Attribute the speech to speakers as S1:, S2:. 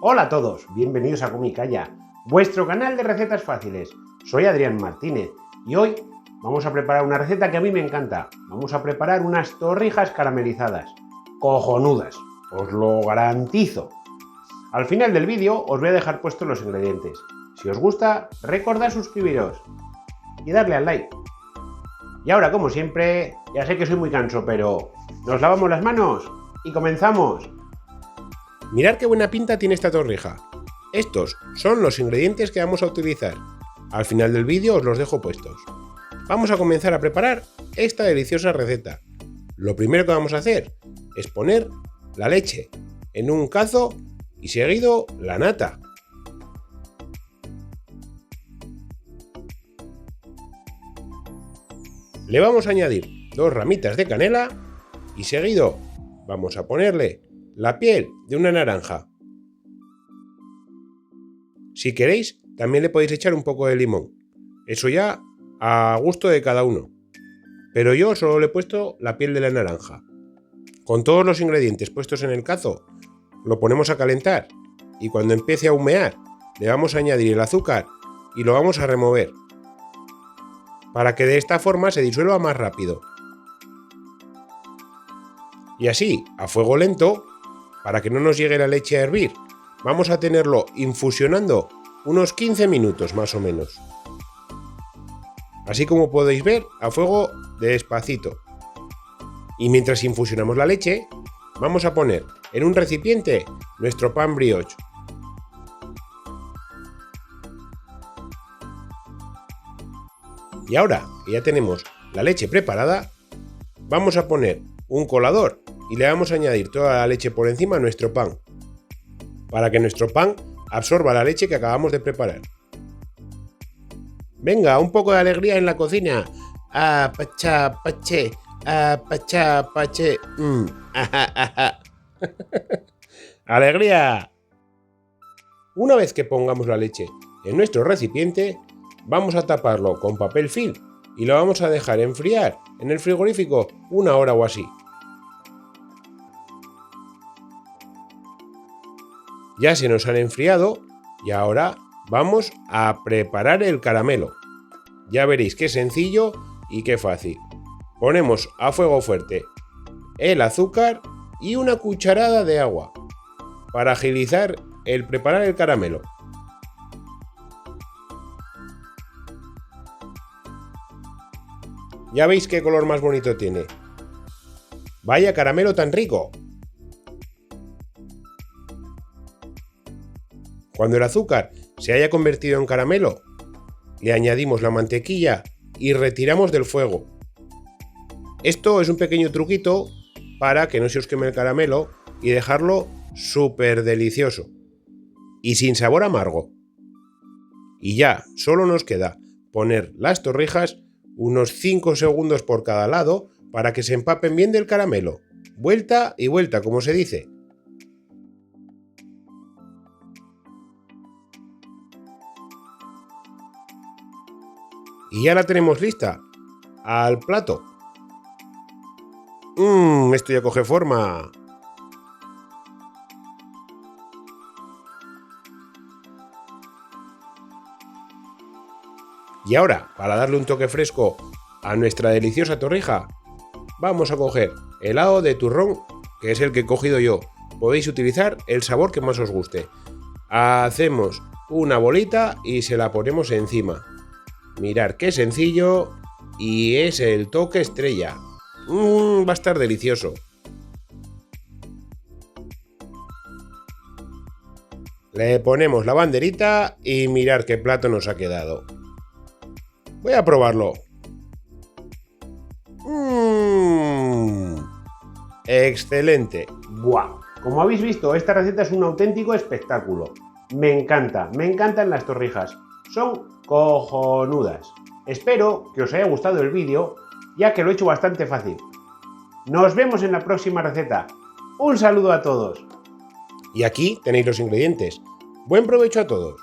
S1: Hola a todos, bienvenidos a Comicaya, vuestro canal de recetas fáciles. Soy Adrián Martínez y hoy vamos a preparar una receta que a mí me encanta. Vamos a preparar unas torrijas caramelizadas. Cojonudas, os lo garantizo. Al final del vídeo os voy a dejar puestos los ingredientes. Si os gusta, recordad suscribiros y darle al like. Y ahora, como siempre, ya sé que soy muy canso, pero nos lavamos las manos y comenzamos.
S2: Mirad qué buena pinta tiene esta torrija. Estos son los ingredientes que vamos a utilizar. Al final del vídeo os los dejo puestos. Vamos a comenzar a preparar esta deliciosa receta. Lo primero que vamos a hacer es poner la leche en un cazo y seguido la nata. Le vamos a añadir 2 ramitas de canela y seguido vamos a ponerle la piel de una naranja. Si queréis, también le podéis echar un poco de limón. Eso ya a gusto de cada uno. Pero yo solo le he puesto la piel de la naranja. Con todos los ingredientes puestos en el cazo, lo ponemos a calentar y cuando empiece a humear, le vamos a añadir el azúcar y lo vamos a remover, para que de esta forma se disuelva más rápido. Y así, a fuego lento, para que no nos llegue la leche a hervir, vamos a tenerlo infusionando unos 15 minutos más o menos. Así como podéis ver, a fuego despacito. Y mientras infusionamos la leche, vamos a poner en un recipiente nuestro pan brioche. Y ahora que ya tenemos la leche preparada, vamos a poner un colador y le vamos a añadir toda la leche por encima a nuestro pan, para que nuestro pan absorba la leche que acabamos de preparar. Venga, un poco de alegría en la cocina. Pacha, pache, pacha, pache. ¡Alegría! Una vez que pongamos la leche en nuestro recipiente, vamos a taparlo con papel film y lo vamos a dejar enfriar en el frigorífico 1 hora o así. Ya se nos han enfriado y ahora vamos a preparar el caramelo. Ya veréis qué sencillo y qué fácil. Ponemos a fuego fuerte el azúcar y una cucharada de agua para agilizar el preparar el caramelo. Ya veis qué color más bonito tiene. ¡Vaya caramelo tan rico! Cuando el azúcar se haya convertido en caramelo, le añadimos la mantequilla y retiramos del fuego. Esto es un pequeño truquito para que no se os queme el caramelo y dejarlo súper delicioso y sin sabor amargo. Y ya solo nos queda poner las torrijas unos 5 segundos por cada lado para que se empapen bien del caramelo. Vuelta y vuelta, como se dice. Y ya la tenemos lista. Al plato. Esto ya coge forma. Y ahora, para darle un toque fresco a nuestra deliciosa torrija, vamos a coger helado de turrón, que es el que he cogido yo. Podéis utilizar el sabor que más os guste. Hacemos una bolita y se la ponemos encima. Mirad qué sencillo y es el toque estrella. Va a estar delicioso. Le ponemos la banderita y mirad qué plato nos ha quedado. Voy a probarlo. Excelente.
S1: ¡Buah! Como habéis visto, esta receta es un auténtico espectáculo. Me encantan las torrijas. Son cojonudas. Espero que os haya gustado el vídeo, ya que lo he hecho bastante fácil. Nos vemos en la próxima receta. Un saludo a todos.
S2: Y aquí tenéis los ingredientes. Buen provecho a todos.